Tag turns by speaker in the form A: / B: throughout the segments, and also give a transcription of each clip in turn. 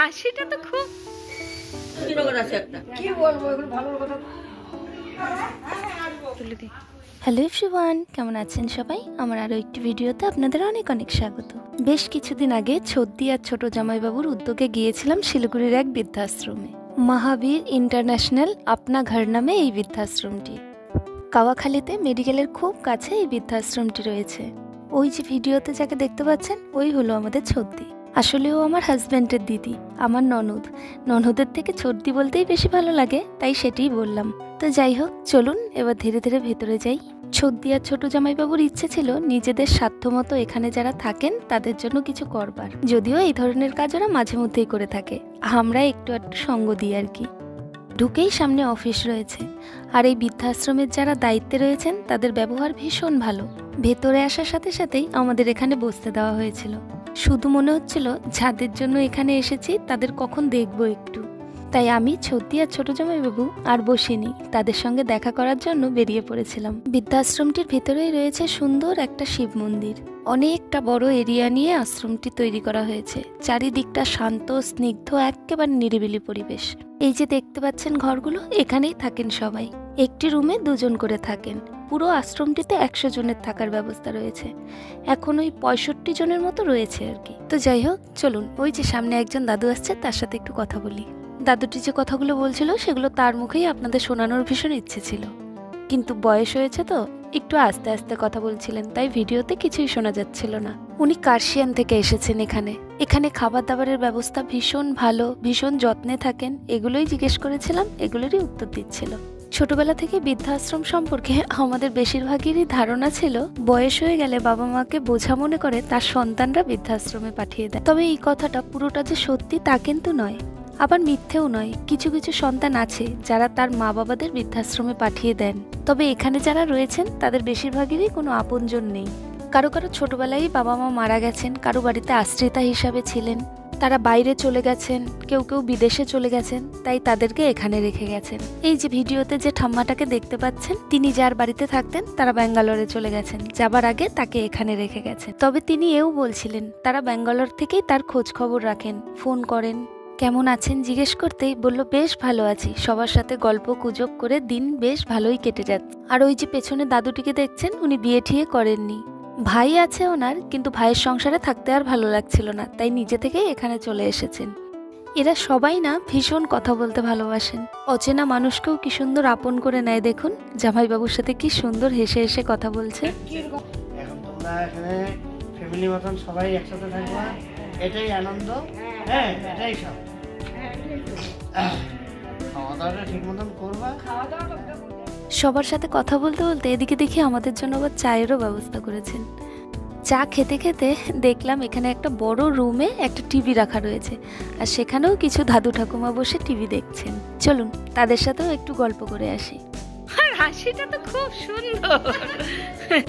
A: হাসিটা তো খুব
B: বিনোদন আছে একটা, কি বলবো এগুলো ভালো কথা।
C: হ্যালো এভরিওয়ান, কেমন আছেন সবাই? আমার আরও একটি ভিডিওতে আপনাদের অনেক অনেক স্বাগত। বেশ কিছুদিন আগে ছদ্দি আর ছোট জামাইবাবুর উদ্যোগে গিয়েছিলাম শিলিগুড়ির এক বৃদ্ধাশ্রমে। মহাবীর ইন্টারন্যাশনাল আপনা ঘর নামে এই বৃদ্ধাশ্রমটি। কাওয়াখালীতে মেডিকেলের খুব কাছে এই বৃদ্ধাশ্রমটি রয়েছে। ওই যে ভিডিওতে যাকে দেখতে পাচ্ছেন ওই হলো আমাদের ছদ্দি। আসলেও আমার হাজব্যান্ডের দিদি, আমার ননদ। ননদের থেকে ছদ্দি বলতেই বেশি ভালো লাগে, তাই সেটাই বললাম। তো যাই হোক, চলুন এবার ধীরে ধীরে ভেতরে যাই। ছদ্দি আর ছোট জামাইবাবুর ইচ্ছে ছিল নিজেদের সাধ্যমতো এখানে যারা থাকেন তাদের জন্য কিছু করবার। যদিও এই ধরনের কাজ ওরা মাঝে মধ্যেই করে থাকে, আমরা একটু একটু সঙ্গ দিই আর কি। ঢুকেই সামনে অফিস রয়েছে, আর এই বৃদ্ধাশ্রমের যারা দায়িত্বে রয়েছেন তাদের ব্যবহার ভীষণ ভালো। ভেতরে আসার সাথে সাথেই আমাদের এখানে বসতে দেওয়া হয়েছিল। শুধু মনে হচ্ছিল যাদের জন্য এখানে এসেছি তাদের কখন দেখবো একটু। তাই আমি ছদ্দি আর ছোট জামাইবাবু আর বসিনি, তাদের সঙ্গে দেখা করার জন্য বেরিয়ে পড়েছিলাম। বৃদ্ধাশ্রমটির ভেতরেই রয়েছে সুন্দর একটা শিব মন্দির। অনেকটা বড় এরিয়া নিয়ে আশ্রমটি তৈরি করা হয়েছে। চারিদিকটা শান্ত, স্নিগ্ধ, একেবারে নিরিবিলি পরিবেশ। এই যে দেখতে পাচ্ছেন ঘরগুলো, এখানেই থাকেন সবাই। একটি রুমে দুজন করে থাকেন। পুরো আশ্রমটিতে 100 জনের থাকার ব্যবস্থা রয়েছে। এখন ওই 65 জনের মতো রয়েছে আর কি। তো যাই হোক, চলুন ওই যে সামনে একজন দাদু আসছে, তার সাথে একটু কথা বলি। দাদুটি যে কথাগুলো বলছিল সেগুলো তার মুখেই আপনাদের শোনানোর ভীষণ ইচ্ছে ছিল, কিন্তু বয়স হয়েছে তো একটু আস্তে আস্তে কথা বলছিলেন, তাই ভিডিওতে কিছুই শোনা যাচ্ছিল না। উনি কার্শিয়ান থেকে এসেছেন এখানে খাবার দাবারের ব্যবস্থা ভীষণ ভালো, ভীষণ যত্নে থাকেন। এগুলোই জিজ্ঞেস করেছিলাম, এগুলোরই উত্তর দিচ্ছিল। ছোটবেলা থেকে বৃদ্ধাশ্রম সম্পর্কে আমাদের বেশিরভাগেরই ধারণা ছিল বয়স হয়ে গেলে বাবা মাকে বোঝা মনে করে তার সন্তানরা বৃদ্ধাশ্রমে পাঠিয়ে দেয়। তবে এই কথাটা পুরোটা যে সত্যি তা কিন্তু নয়, আবার মিথ্যেও নয়। কিছু কিছু সন্তান আছে যারা তার মা বাবাদের বৃদ্ধাশ্রমে পাঠিয়ে দেন। তবে এখানে যারা রয়েছেন তাদের বেশিরভাগেরই কোনো আপনজন নেই। কারো কারো ছোটবেলায় বাবা মা মারা গেছেন, কারো বাড়িতে আশ্রিতা হিসাবে ছিলেন, তারা বাইরে চলে গেছেন, কেউ কেউ বিদেশে চলে গেছেন, তাই তাদেরকে এখানে রেখে গেছেন। এই যে ভিডিওতে যে ঠাম্মাটাকে দেখতে পাচ্ছেন, তিনি যার বাড়িতে থাকতেন তারা ব্যাঙ্গালোরে চলে গেছেন। যাবার আগে তাকে এখানে রেখে গেছেন। তবে তিনি এও বলছিলেন তারা ব্যাঙ্গালোর থেকেই তার খোঁজ খবর রাখেন, ফোন করেন। কেমন আছেন জিজ্ঞেস করতেই বলল বেশ ভালো আছি, সবার সাথে গল্প গুজব করে দিন বেশ ভালোই কেটে যাচ্ছে। আর ওই যে পেছনে দাদুটিকে দেখছেন, উনি বিয়ে ঠিয়ে করেননি। ভাই আছে ওনার, কিন্তু ভাইয়ের সংসারে থাকতে আর ভালো লাগছিল না, তাই নিজে থেকেই এখানে চলে এসেছেন। এরা সবাই না ভীষণ কথা বলতে ভালোবাসেন। অচেনা মানুষকেও কি সুন্দর আপন করে নেয়। দেখুন জামাইবাবুর সাথে কি সুন্দর হেসে হেসে কথা বলছে।
D: এখন তোমরা এখানে ফ্যামিলি মতন সবাই একসাথে থাকবা, এটাই আনন্দ। হ্যাঁ, এটাই সব। খাওয়া দাওয়াটা ঠিক মতন করবা।
C: সবার সাথে কথা বলতে বলতে এদিকে দেখি আমাদের জন্য আবার চায়েরও ব্যবস্থা করেছেন। চা খেতে খেতে দেখলাম এখানে একটা বড় রুমে একটা টিভি রাখা রয়েছে, আর সেখানেও কিছু দাদু ঠাকুমা বসে টিভি দেখছেন। চলুন তাদের সাথেও একটু গল্প করে আসি।
A: হাসিটা তো খুব সুন্দর।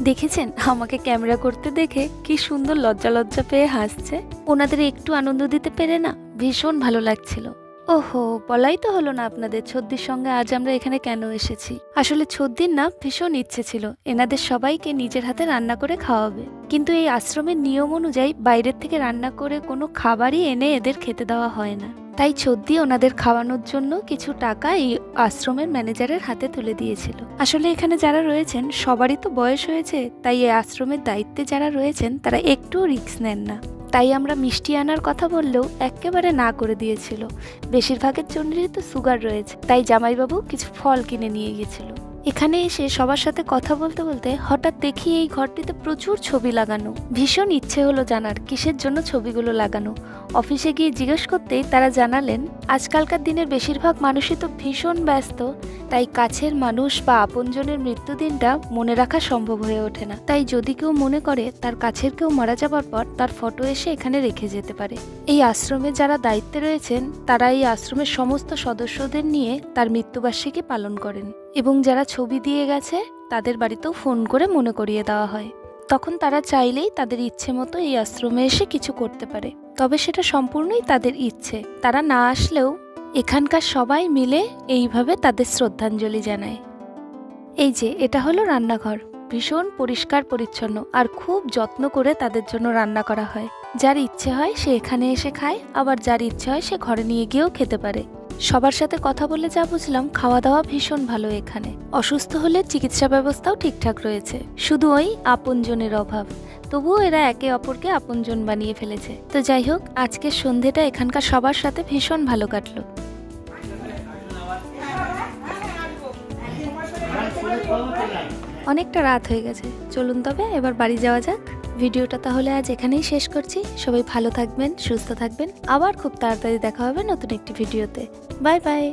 C: দেখেছেন আমাকে ক্যামেরা করতে দেখে কি সুন্দর লজ্জা লজ্জা পেয়ে হাসছে। ওনাদের একটু আনন্দ দিতে পেরে না ভীষণ ভালো লাগছিল। ওহো, বলাই তো হলো না আপনাদের ছদ্দির সঙ্গে আজ আমরা এখানে কেন এসেছি। আসলে ছদ্দির না ভীষণ ইচ্ছে ছিল এনাদের সবাইকে নিজের হাতে রান্না করে খাওয়াবে, কিন্তু এই আশ্রমের নিয়ম অনুযায়ী বাইরের থেকে রান্না করে কোনো খাবারই এনে এদের খেতে দেওয়া হয় না। তাই ছদ্দি ওনাদের খাওয়ানোর জন্য কিছু টাকা এই আশ্রমের ম্যানেজারের হাতে তুলে দিয়েছিল। আসলে এখানে যারা রয়েছেন সবারই তো বয়স হয়েছে, তাই এই আশ্রমের দায়িত্বে যারা রয়েছেন তারা একটুও রিস্ক নেন না। তাই আমরা মিষ্টি আনার কথা বললেও একেবারে না করে দিয়েছিল। বেশিরভাগের জন্যই তো সুগার রয়েছে, তাই জামাইবাবু কিছু ফল কিনে নিয়ে গিয়েছিল। এখানে এসে সবার সাথে কথা বলতে বলতে হঠাৎ দেখি এই ঘরটিতে প্রচুর ছবি লাগানো। ভীষণ ইচ্ছে হলো জানার কিসের জন্য ছবিগুলো লাগানো। অফিসে গিয়ে জিজ্ঞেস করতেই তারা জানালেন আজকালকার দিনের বেশিরভাগ মানুষই তো ভীষণ ব্যস্ত, তাই কাছের মানুষ বা আপনজনের মৃত্যুদিনটা মনে রাখা সম্ভব হয়ে ওঠে না। তাই যদি কেউ মনে করে তার কাছের কেউ মারা যাবার পর তার ফটো এসে এখানে রেখে যেতে পারে। এই আশ্রমে যারা দায়িত্বে রয়েছেন তারা এই আশ্রমের সমস্ত সদস্যদের নিয়ে তার মৃত্যুবার্ষিকী পালন করেন, এবং যারা ছবি দিয়ে গেছে তাদের বাড়িতেও ফোন করে মনে করিয়ে দেওয়া হয়। তখন তারা চাইলেই তাদের ইচ্ছে মতো এই আশ্রমে এসে কিছু করতে পারে, তবে সেটা সম্পূর্ণই তাদের ইচ্ছে। তারা না আসলেও এখানকার সবাই মিলে এইভাবে তাদের শ্রদ্ধাঞ্জলি জানায়। এই যে এটা হলো রান্নাঘর, ভীষণ পরিষ্কার পরিচ্ছন্ন আর খুব যত্ন করে তাদের জন্য রান্না করা হয়। যার ইচ্ছে হয় সে এখানে এসে খায়, আবার যার ইচ্ছে হয় সে ঘরে নিয়ে গিয়েও খেতে পারে। সবার সাথে কথা বলে যা বুঝলাম, খাওয়া দাওয়া ভীষণ ভালো এখানে। অসুস্থ হলে চিকিৎসা ব্যবস্থাও ঠিকঠাক রয়েছে, শুধু ওই আপনজনের অভাব। তবুও এরা একে অপরকে আপনজন বানিয়ে ফেলেছে। তো যাই হোক, আজকের সন্ধেটা এখানকার সবার সাথে ভীষণ ভালো কাটলো। অনেকটা রাত হয়ে গেছে, চলুন তবে এবার বাড়ি যাওয়া যাক। ভিডিওটা তাহলে আজ এখানেই শেষ করছি। সবাই ভালো থাকবেন, সুস্থ থাকবেন। আবার খুব তাড়াতাড়ি দেখা হবে নতুন একটি ভিডিওতে। Bye bye.